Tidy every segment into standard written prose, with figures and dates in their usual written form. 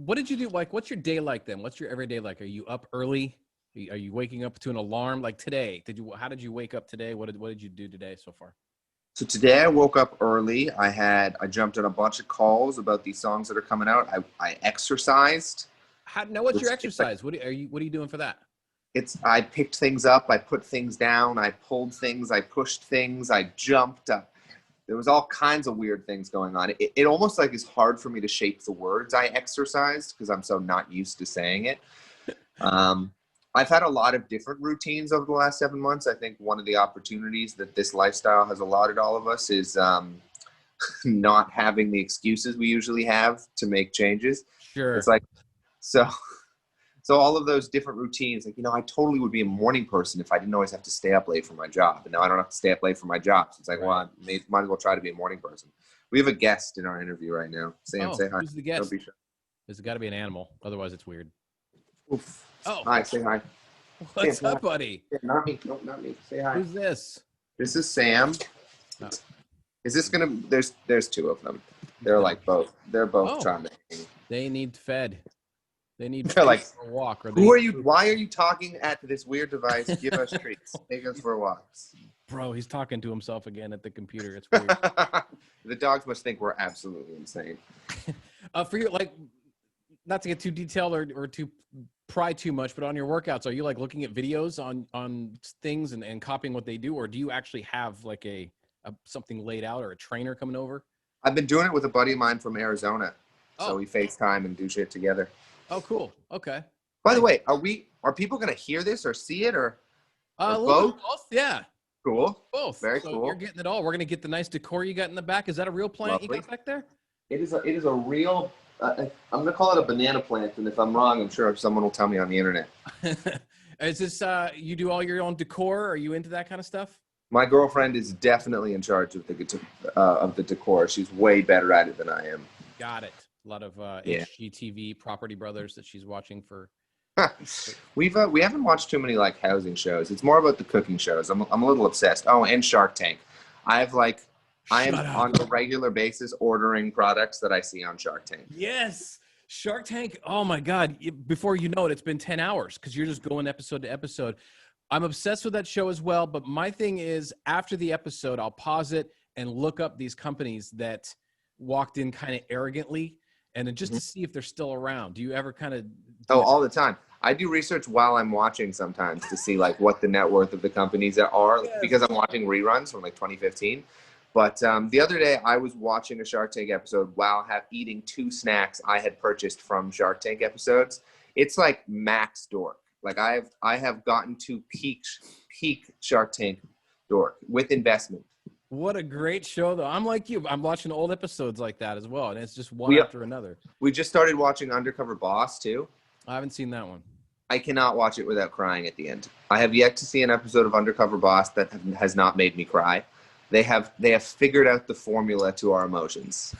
what did you do? Like, what's your day like then? What's your everyday like? Are you up early? Are you waking up to an alarm like today? How did you wake up today? What did you do today so far? So today I woke up early. I jumped on a bunch of calls about these songs that are coming out. I exercised. Now what's your It's like, exercise? What are you doing for that? I picked things up, I put things down, I pulled things, I pushed things, I jumped. There was all kinds of weird things going on. It almost like is hard for me to shape the words I exercised because I'm so not used to saying it. I've had a lot of different routines over the last 7 months. I think one of the opportunities that this lifestyle has allotted all of us is not having the excuses we usually have to make changes. Sure. It's like, so all of those different routines, like, I totally would be a morning person if I didn't always have to stay up late for my job. And now I don't have to stay up late for my job. So it's like, well, I might as well try to be a morning person. We have a guest in our interview right now. Sam, say hi. Who's the guest? Don't be shy. There's got to be an animal. Otherwise, it's weird. Oof. Oh. Hi, say hi. What's Sam, up, buddy? Yeah, not me. Nope, not me. Say hi. Who's this? This is Sam. Oh. Is this going to, there's two of them. They're like both. They're both trying to. They need fed. They need They're like, for a walk. Who are you? Why are you talking at this weird device? Give us treats. Take us for walks. Bro, he's talking to himself again at the computer. It's weird. The dogs must think we're absolutely insane. For you, like, not to get too detailed or to pry too much, but on your workouts, are you like looking at videos on things and copying what they do, or do you actually have like a something laid out or a trainer coming over? I've been doing it with a buddy of mine from Arizona, so we FaceTime and do shit together. Oh, cool. Okay. By the way, are people going to hear this or see it or both? Yeah. Cool. Both. Very so cool. You're getting it all. We're going to get the nice decor you got in the back. Is that a real plant you got back there? It is a real, I'm going to call it a banana plant. And if I'm wrong, I'm sure someone will tell me on the internet. Is this, you do all your own decor? Are you into that kind of stuff? My girlfriend is definitely in charge of the decor. She's way better at it than I am. Got it. A lot of HGTV Property Brothers that she's watching for. We haven't watched too many like housing shows. It's more about the cooking shows. I'm a little obsessed. Oh, and Shark Tank. I am on a regular basis ordering products that I see on Shark Tank. Yes. Shark Tank. Oh my God. Before you know it, it's been 10 hours because you're just going episode to episode. I'm obsessed with that show as well. But my thing is after the episode, I'll pause it and look up these companies that walked in kind of arrogantly and then just to see if they're still around. Do you ever kind of all the time. I do research while I'm watching sometimes to see like what the net worth of the companies are because I'm watching reruns from like 2015. But the other day I was watching a Shark Tank episode while eating 2 snacks I had purchased from Shark Tank episodes. It's like max dork. Like I have gotten to peak Shark Tank dork with investment. What a great show, though. I'm like you. I'm watching old episodes like that as well, and it's just one after another. We just started watching Undercover Boss, too. I haven't seen that one. I cannot watch it without crying at the end. I have yet to see an episode of Undercover Boss that has not made me cry. They have figured out the formula to our emotions.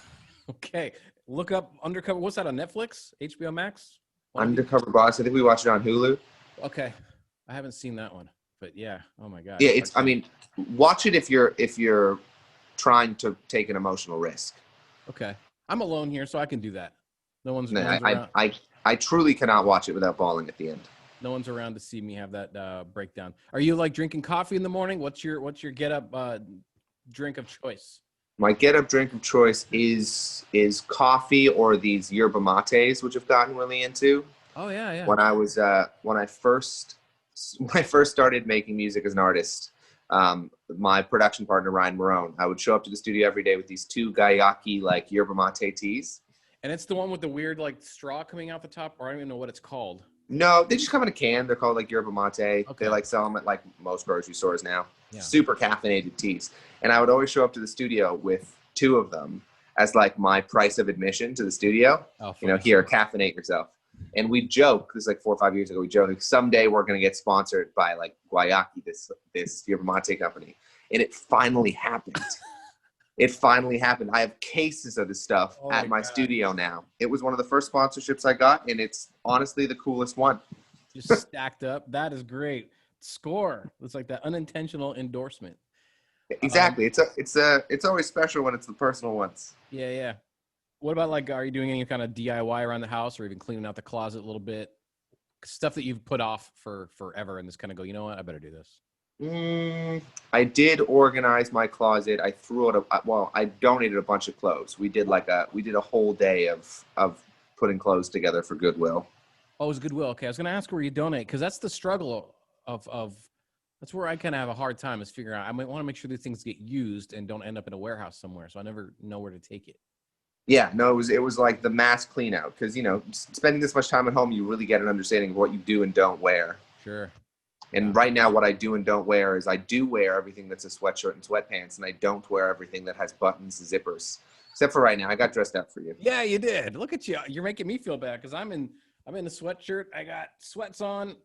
Okay. Look up Undercover. What's that on Netflix? HBO Max? Undercover Boss. I think we watched it on Hulu. Okay. I haven't seen that one. But yeah, oh my God. Yeah, watch it if you're trying to take an emotional risk. Okay. I'm alone here, so I can do that. No one's around. I truly cannot watch it without bawling at the end. No one's around to see me have that breakdown. Are you like drinking coffee in the morning? What's your get up drink of choice? My get up drink of choice is coffee or these yerba mates, which I've gotten really into. Oh yeah. When I first started making music as an artist, my production partner, Ryan Marone, I would show up to the studio every day with these 2 Gayaki, like, yerba mate teas. And it's the one with the weird, like, straw coming out the top, or I don't even know what it's called. No, they just come in a can. They're called, like, yerba mate. Okay. They, like, sell them at, like, most grocery stores now. Yeah. Super caffeinated teas. And I would always show up to the studio with 2 of them as, like, my price of admission to the studio. Oh, here, caffeinate yourself. And we joke, this is like 4 or 5 years ago, we joke, like, someday we're going to get sponsored by like Guayaki, this yerba mate company. And it finally happened. It finally happened. I have cases of this stuff at my studio now. It was one of the first sponsorships I got, and it's honestly the coolest one. Just stacked up. That is great. Score. It's like that unintentional endorsement. Exactly. It's always special when it's the personal ones. Yeah. What about like, are you doing any kind of DIY around the house, or even cleaning out the closet a little bit? Stuff that you've put off for forever and just kind of go, you know what, I better do this. I did organize my closet. I threw it I donated a bunch of clothes. We did a whole day of putting clothes together for Goodwill. Oh, it was Goodwill. Okay, I was going to ask where you donate, because that's the struggle of that's where I kind of have a hard time, is figuring out. I might want to make sure these things get used and don't end up in a warehouse somewhere, so I never know where to take it. Yeah, no, it was like the mass clean out, because spending this much time at home, you really get an understanding of what you do and don't wear. Sure. And right now, what I do and don't wear is I do wear everything that's a sweatshirt and sweatpants, and I don't wear everything that has buttons and zippers. Except for right now, I got dressed up for you. Yeah, you did. Look at you. You're making me feel bad, because I'm in a sweatshirt. I got sweats on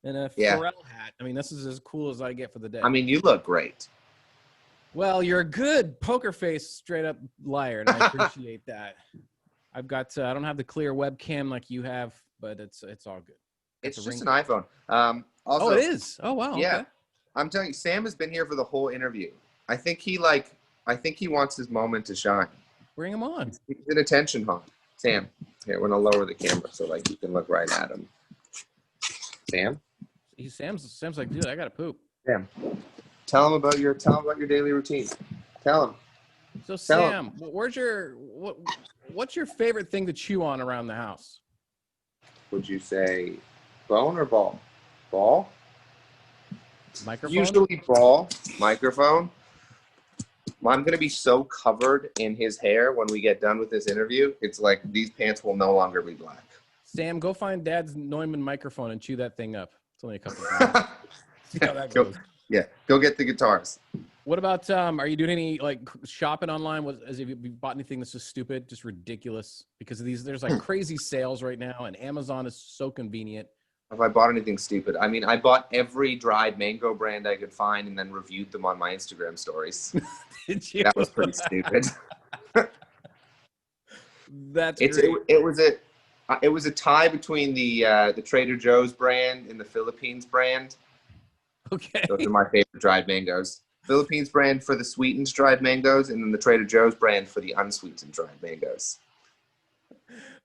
and a Pharrell hat. I mean, this is as cool as I get for the day. I mean, you look great. Well, you're a good poker face, straight up liar, and I appreciate that. I've got I don't have the clear webcam like you have, but it's all good. It's just an iPhone. Also, it is. Oh wow. Yeah, okay. I'm telling you, Sam has been here for the whole interview. I think he wants his moment to shine. Bring him on. He's an attention hog. Sam, here, we're gonna lower the camera so like you can look right at him. Sam. Sam's like, dude, I gotta poop. Sam, tell him about your daily routine. Tell him. So Sam, what's your favorite thing to chew on around the house? Would you say bone or ball? Ball? Microphone? Usually ball. Microphone. I'm going to be so covered in his hair when we get done with this interview. It's like these pants will no longer be black. Sam, go find Dad's Neumann microphone and chew that thing up. It's only a couple of minutes. See how that goes. Go get the guitars. What about, are you doing any like shopping online? Have you bought anything that's just stupid, just ridiculous? Because of there's like crazy sales right now, and Amazon is so convenient. Have I bought anything stupid? I mean, I bought every dried mango brand I could find and then reviewed them on my Instagram stories. Did you? That was pretty stupid. That's great. It was a tie between the Trader Joe's brand and the Philippines brand. Okay. Those are my favorite dried mangoes. Philippines brand for the sweetened dried mangoes, and then the Trader Joe's brand for the unsweetened dried mangoes.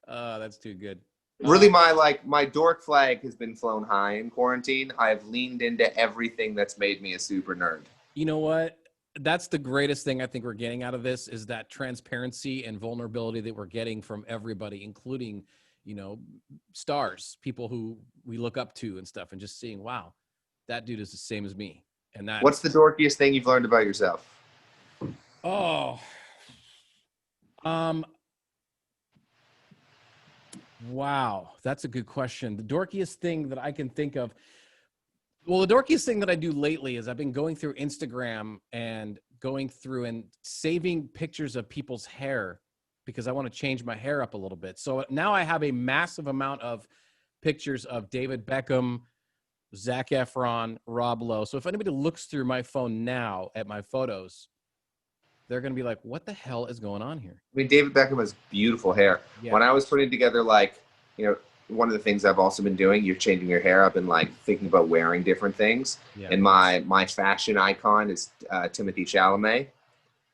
That's too good. Really, my dork flag has been flown high in quarantine. I've leaned into everything that's made me a super nerd. You know what? That's the greatest thing I think we're getting out of this, is that transparency and vulnerability that we're getting from everybody, including, stars, people who we look up to and stuff, and just seeing, wow, that dude is the same as me. And that. What's the dorkiest thing you've learned about yourself? Wow, that's a good question. The dorkiest thing that I can think of. Well, the dorkiest thing that I do lately is I've been going through Instagram and going through and saving pictures of people's hair, because I want to change my hair up a little bit. So now I have a massive amount of pictures of David Beckham, Zac Efron, Rob Lowe. So if anybody looks through my phone now at my photos, they're going to be like, what the hell is going on here? I mean, David Beckham has beautiful hair. Yeah. When I was putting together, one of the things I've also been doing, you're changing your hair. I've been thinking about wearing different things. Yeah. And my fashion icon is Timothée Chalamet.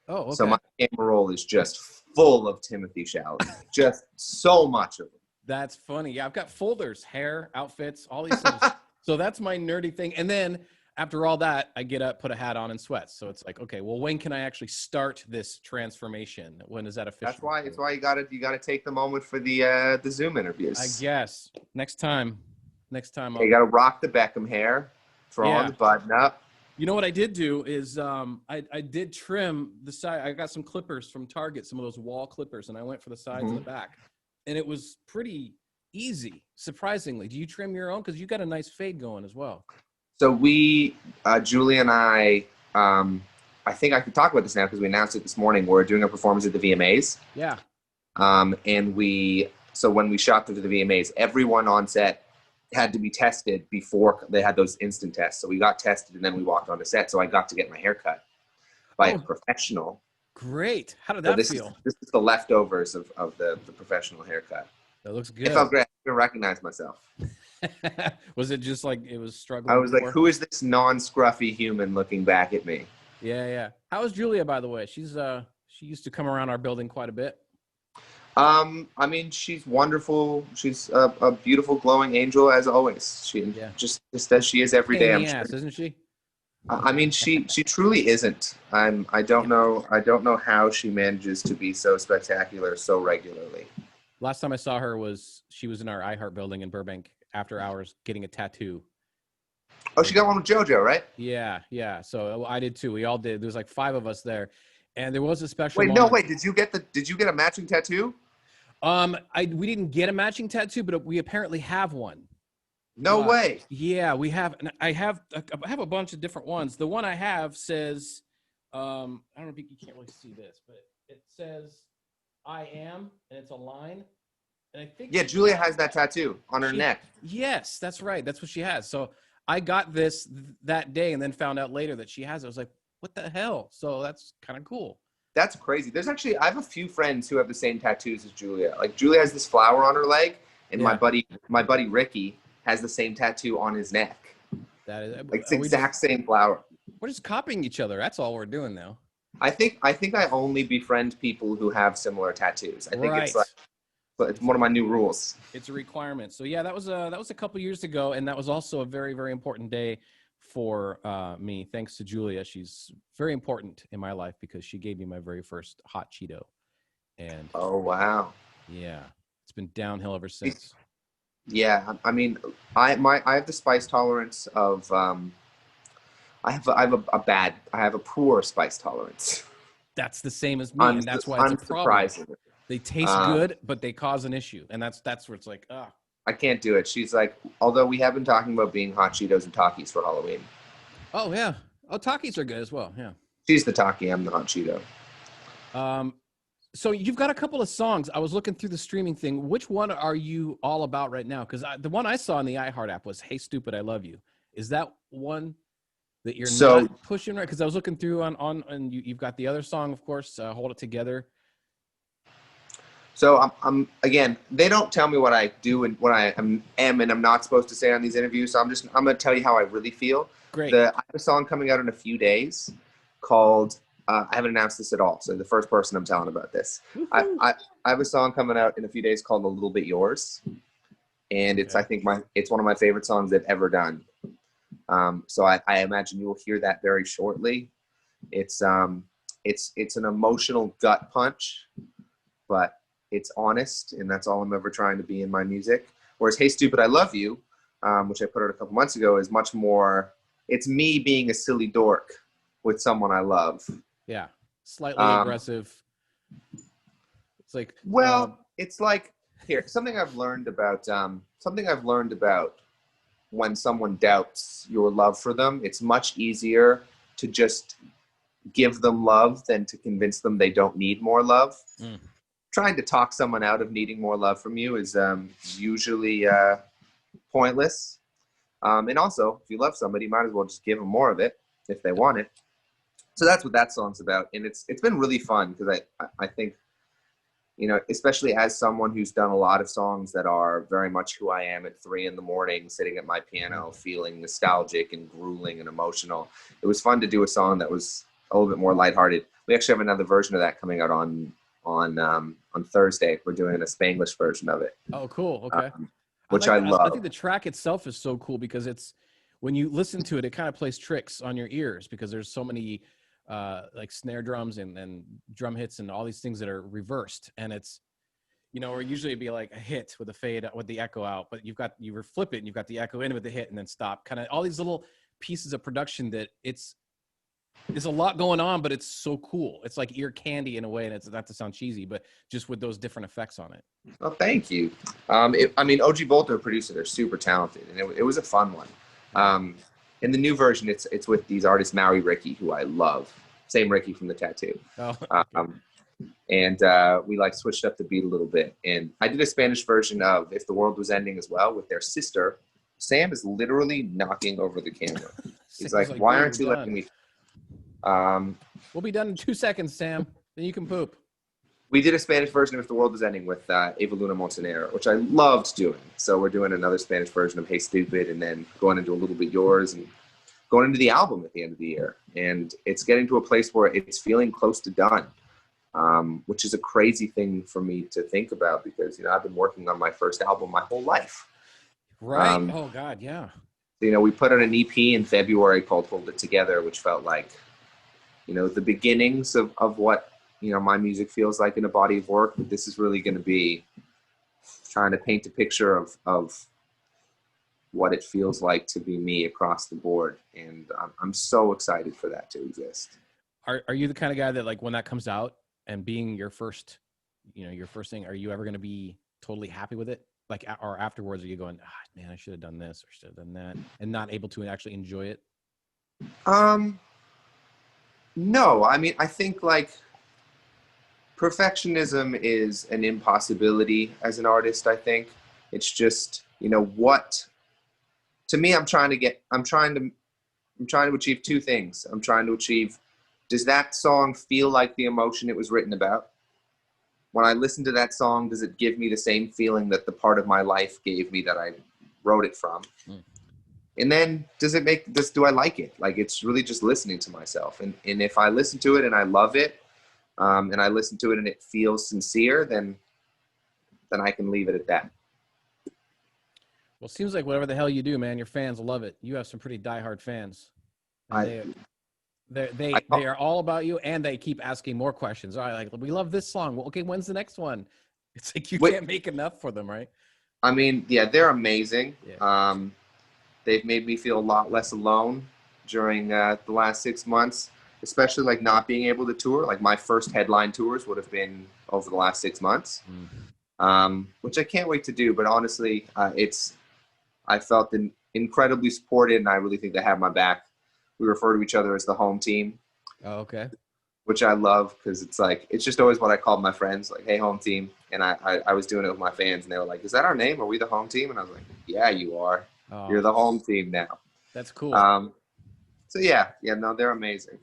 Oh, okay. So my camera roll is just full of Timothée Chalamet. Just so much of them. That's funny. Yeah, I've got folders, hair, outfits, all these things. So that's my nerdy thing. And then after all that, I get up, put a hat on, and sweats. So it's like, okay, well, when can I actually start this transformation? When is that official? That's why you gotta take the moment for the Zoom interviews. I guess next time. You gotta rock the Beckham hair, throw on the button up. You know what I did do is I did trim the side. I got some clippers from Target, some of those wall clippers, and I went for the sides and the back, and it was pretty easy, surprisingly. Do you trim your own? Because you got a nice fade going as well. So Julie and I think I could talk about this now because we announced it this morning. We're doing a performance at the VMAs. Yeah. So when we shot through the VMAs, everyone on set had to be tested before they had those instant tests. So we got tested and then we walked on the set. So I got to get my hair cut by a professional. Great. How did that feel? This is the leftovers of the professional haircut. That looks good. It felt great. I didn't recognize myself. Was it just like it was struggling? I was like, who is this non-scruffy human looking back at me? Yeah. How is Julia, by the way? She used to come around our building quite a bit. I mean, she's wonderful. She's a beautiful, glowing angel as always. She just as she is every Pain day. in I'm the sure. ass, isn't she? I mean, she truly isn't. I don't know how she manages to be so spectacular so regularly. Last time I saw her she was in our iHeart building in Burbank after hours getting a tattoo. Oh, she got one with JoJo, right? Yeah. So I did too. We all did. There was like 5 of us there, and there was a special. Wait. Did you get a matching tattoo? We didn't get a matching tattoo, but we apparently have one. No way. Yeah, we have. And I have a bunch of different ones. The one I have says, I don't know if you can't really see this, but it says, "I am," and it's a line. And I think Julia has that tattoo on her neck. Yes, that's right. That's what she has. So I got this that day, and then found out later that she has it. I was like, "What the hell?" So that's kind of cool. That's crazy. I have a few friends who have the same tattoos as Julia. Like Julia has this flower on her leg, and my buddy Ricky has the same tattoo on his neck. That is like the exact same flower. We're just copying each other. That's all we're doing now. I think I only befriend people who have similar tattoos. I think it's one of my new rules. It's a requirement. So yeah, that was a couple years ago, and that was also a very, very important day for me. Thanks to Julia, she's very important in my life because she gave me my very first hot Cheeto. And oh wow, yeah, it's been downhill ever since. Yeah, I mean, I have the spice tolerance of I have a poor spice tolerance. That's the same as me, and that's why it's a problem. They taste good, but they cause an issue, and that's where it's like, I can't do it. She's like, although we have been talking about being hot Cheetos and Takis for Halloween. Oh yeah, Takis are good as well. Yeah, she's the Taki, I'm the hot Cheeto. So you've got a couple of songs. I was looking through the streaming thing. Which one are you all about right now? Because the one I saw in the iHeart app was "Hey Stupid, I Love You." Is that one that you're not pushing right? Because I was looking through and you've got the other song, of course, "Hold It Together." So I'm again, they don't tell me what I do and what I am and I'm not supposed to say on these interviews. So I'm going to tell you how I really feel. Great. I have a song coming out in a few days called. I haven't announced this at all, so the first person I'm telling about this. I have a song coming out in a few days called "A Little Bit Yours," and it's I think it's one of my favorite songs they've ever done. So I imagine you will hear that very shortly. It's an emotional gut punch, but it's honest, and that's all I'm ever trying to be in my music. Whereas "Hey Stupid, I Love You," which I put out a couple months ago, is much more. It's me being a silly dork with someone I love. Yeah, slightly aggressive. It's like it's like something I've learned about when someone doubts your love for them. It's much easier to just give them love than to convince them they don't need more love. Trying to talk someone out of needing more love from you is usually pointless. And also, if you love somebody, you might as well just give them more of it if they want it. So that's what that song's about, and it's been really fun because I think, you know, especially as someone who's done a lot of songs that are very much who I am at 3 a.m, sitting at my piano, feeling nostalgic and grueling and emotional. It was fun to do a song that was a little bit more lighthearted. We actually have another version of that coming out on Thursday. We're doing a Spanglish version of it. Oh, cool. Okay. Which I love. I think the track itself is so cool because when you listen to it, it kind of plays tricks on your ears because there's so many like snare drums and drum hits and all these things that are reversed, and it's, you know, or usually it'd be like a hit with a fade with the echo out, but you flip it and you've got the echo in with the hit and then stop, kind of all these little pieces of production that there's a lot going on, but it's so cool. It's like ear candy in a way, and it's not to sound cheesy, but just with those different effects on it. Oh, thank you. OG Volta producer, they're super talented, and it was a fun one. In the new version, it's with these artists, Maui Ricky, who I love. Same Ricky from the tattoo. Oh, okay. And we like switched up the beat a little bit. And I did a Spanish version of "If the World Was Ending" as well with their sister. Sam is literally knocking over the camera. He's like, why aren't you letting me? We'll be done in 2 seconds, Sam. Then you can poop. We did a Spanish version of "If the World Was Ending" with Eva Luna Montanero, which I loved doing. So we're doing another Spanish version of "Hey Stupid," and then going into "A Little Bit Yours," and going into the album at the end of the year. And it's getting to a place where it's feeling close to done. which is a crazy thing for me to think about because, I've been working on my first album my whole life. Right. Oh God. Yeah. We put out an EP in February called Hold It Together, which felt like, the beginnings of what, my music feels like in a body of work. But this is really going to be trying to paint a picture of what it feels like to be me across the board. And I'm so excited for that to exist. Are you the kind of guy that, like, when that comes out and being your first thing, are you ever going to be totally happy with it? Like, or afterwards, are you going, man, I should have done this or should have done that, and not able to actually enjoy it? No, I mean, I think like perfectionism is an impossibility as an artist. I think it's just, to me, I'm trying to achieve two things. I'm trying to achieve, does that song feel like the emotion it was written about? When I listen to that song, does it give me the same feeling that the part of my life gave me that I wrote it from? And then do I like it? Like, it's really just listening to myself. And if I listen to it and I love it, and I listen to it and it feels sincere, then I can leave it at that. Well, it seems like whatever the hell you do, man, your fans love it. You have some pretty diehard fans. They are all about you, and they keep asking more questions. All right, like, we love this song. Well, okay, when's the next one? It's like you can't make enough for them, right? I mean, yeah, they're amazing. Yeah. They've made me feel a lot less alone during the last 6 months, especially like not being able to tour. Like, my first headline tours would have been over the last 6 months, which I can't wait to do. But honestly, I felt incredibly supported, and I really think they have my back. We refer to each other as the home team. Oh, okay. Which I love, because it's just always what I called my friends, like, hey, home team. And I was doing it with my fans, and they were like, is that our name? Are we the home team? And I was like, yeah, you are. Oh, you're the home team now. That's cool. So yeah, no, they're amazing.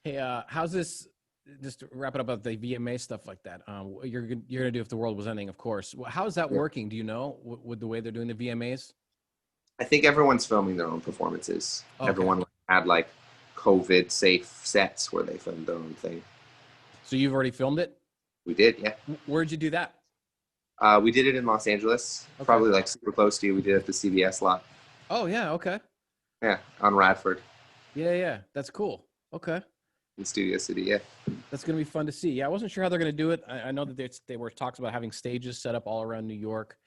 Hey, how's this, just to wrap it up about the VMA stuff like that, you're going to do If the World Was Ending, of course. How's that working? Do you know, with the way they're doing the VMAs? I think everyone's filming their own performances. Okay. Everyone had like COVID safe sets where they filmed their own thing. So you've already filmed it? We did, yeah. Where'd you do that? We did it in Los Angeles, probably like super close to you. We did it at the CBS lot. Oh yeah, okay. Yeah, on Radford. Yeah, that's cool. Okay. In Studio City, yeah. That's gonna be fun to see. Yeah, I wasn't sure how they're gonna do it. I know that they were talks about having stages set up all around New York.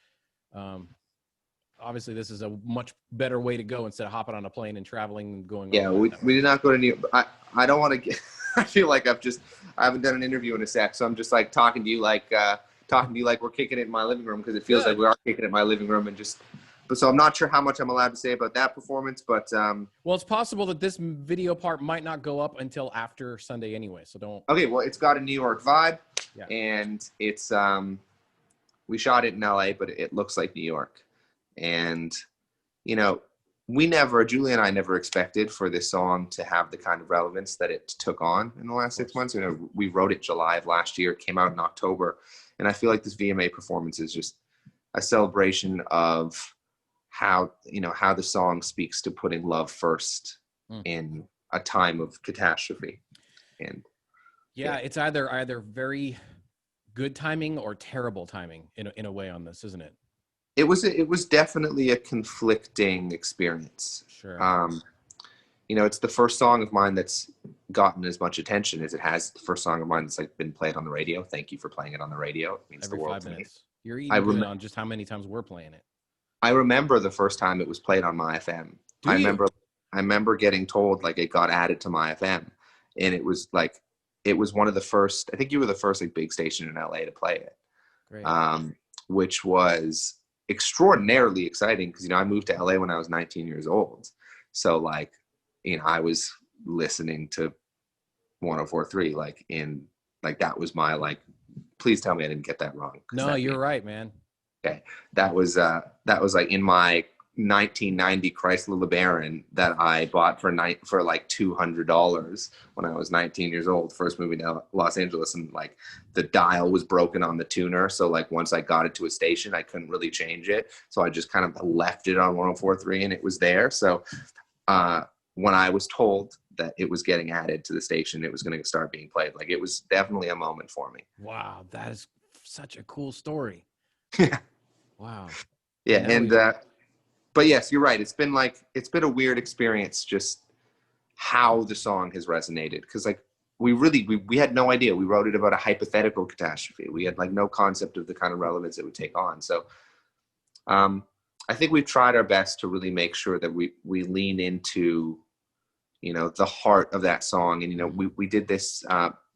Obviously, this is a much better way to go instead of hopping on a plane and traveling and going. Yeah, we did not go to New York. I don't want to get. I feel like I haven't done an interview in a sec, so I'm just like talking to you like we're kicking it in my living room, because it feels like we are kicking it in my living room, but so I'm not sure how much I'm allowed to say about that performance, but well, it's possible that this video part might not go up until after Sunday anyway, so don't. Okay, well, it's got a New York vibe, and it's we shot it in LA, but it looks like New York. And, Julie and I never expected for this song to have the kind of relevance that it took on in the last 6 months. We wrote it July of last year, it came out in October. And I feel like this VMA performance is just a celebration of how the song speaks to putting love first in a time of catastrophe. And yeah, it's either very good timing or terrible timing in a way on this, isn't it? It was definitely a conflicting experience. Sure. It's the first song of mine that's gotten as much attention as it has. The first song of mine that's like been played on the radio. Thank you for playing it on the radio. It means every the world 5 minutes. To me. You're eating good on just how many times we're playing it. I remember the first time it was played on my FM. I remember getting told like it got added to my FM, and it was one of the first. I think you were the first like big station in LA to play it. Great. Which was extraordinarily exciting, because I moved to LA when I was 19 years old, so I was listening to 104.3 that was my please tell me I didn't get that wrong. No, you're right, man. Okay, that was like in my 1990 Chrysler LeBaron that I bought for $200 when I was 19 years old, first moving to Los Angeles, and the dial was broken on the tuner, so once I got it to a station I couldn't really change it, so I just kind of left it on 104.3 and it was there. So when I was told that it was getting added to the station. It was going to start being played. Like, it was definitely a moment for me. Wow, that is such a cool story. Yeah. Wow. Yeah, but yes, you're right. It's been a weird experience, just how the song has resonated. Because like we had no idea. We wrote it about a hypothetical catastrophe. We had like no concept of the kind of relevance it would take on. So I think we've tried our best to really make sure that we lean into, you know, the heart of that song. And, you know, we did this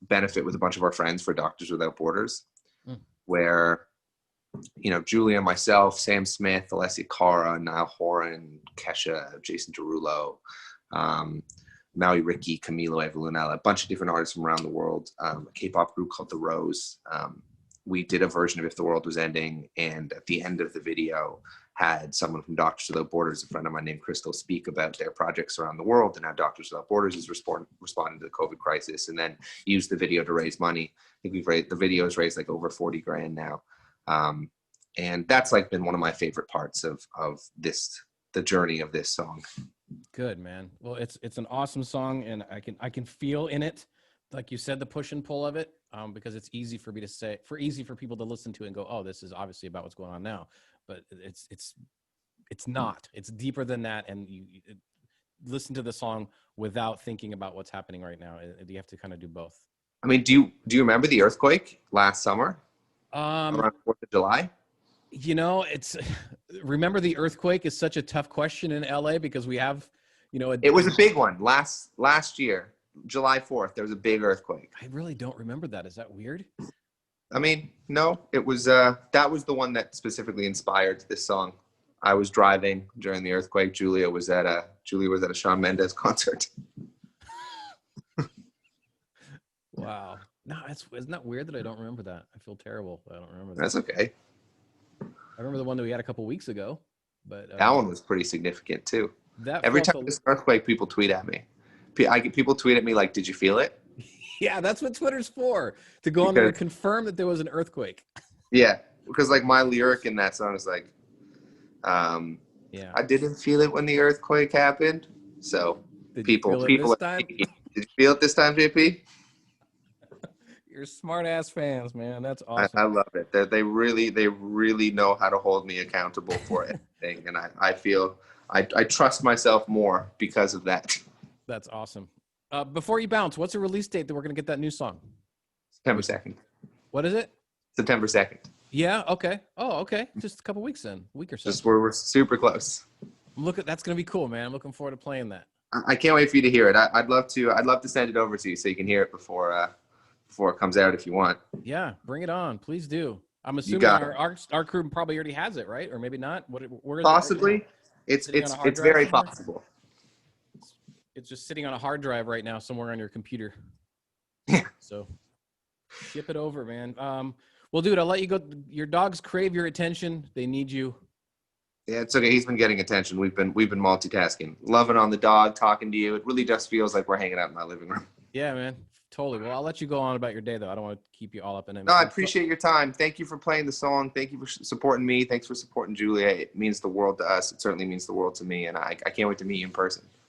benefit with a bunch of our friends for Doctors Without Borders, where, you know, Julia, myself, Sam Smith, Alessia Cara, Niall Horan, Kesha, Jason Derulo, Maui Ricky, Camilo Evolunella, a bunch of different artists from around the world, a K-pop group called The Rose. We did a version of If the World Was Ending, and at the end of the video had someone from Doctors Without Borders, a friend of mine named Crystal, speak about their projects around the world and how Doctors Without Borders is responding to the COVID crisis, and then used the video to raise money. I think the video has raised like over 40 grand now. And that's like been one of my favorite parts of the journey of this song. Good, man. Well, it's an awesome song, and I can feel in it, like you said, the push and pull of it, because it's easy for me to say, easy for people to listen to and go, oh, this is obviously about what's going on now, but it's not. It's deeper than that, and you listen to the song without thinking about what's happening right now. You have to kind of do both. I mean, do you remember the earthquake last summer? Around 4th of July? You know, remember the earthquake is such a tough question in LA because we have, you know, it was a big one last year, July 4th. There was a big earthquake. I really don't remember that. Is that weird? I mean, no, it was, that was the one that specifically inspired this song. I was driving during the earthquake. Julia was at a Shawn Mendes concert. Wow. No, isn't that weird that I don't remember that? I feel terrible. I don't remember that. That's okay. I remember the one that we had a couple weeks ago, but that one was pretty significant too. Every time there's an earthquake, people tweet at me. People tweet at me like, "Did you feel it?" Yeah, that's what Twitter's for, to go on there to confirm that there was an earthquake. Yeah, because like my lyric in that song is like, yeah, I didn't feel it when the earthquake happened. So did you feel it this time? Did you feel it this time, JP? You're smart ass fans, man. That's awesome. I love it. They really know how to hold me accountable for everything, and I feel I trust myself more because of that. That's awesome. Before you bounce, what's the release date that we're gonna get that new song? September 2nd. What is it? September 2nd. Yeah. Okay. Oh, okay. Just a couple weeks then, a week or so. Just we're super close. That's gonna be cool, man. I'm looking forward to playing that. I can't wait for you to hear it. I'd love to send it over to you so you can hear it before it comes out if you want. Yeah, bring it on. Please do. I'm assuming our crew probably already has it, right? Or maybe not. Where is possibly. It's very possible. It's just sitting on a hard drive right now somewhere on your computer. Yeah. So ship it over, man. Well, dude, I'll let you go. Your dogs crave your attention. They need you. Yeah, it's okay. He's been getting attention. We've been multitasking. Loving on the dog, talking to you. It really just feels like we're hanging out in my living room. Yeah, man. Totally. Well, I'll let you go on about your day, though. I don't want to keep you all up in it. No, I appreciate your time. Thank you for playing the song. Thank you for supporting me. Thanks for supporting Julia. It means the world to us. It certainly means the world to me, and I can't wait to meet you in person.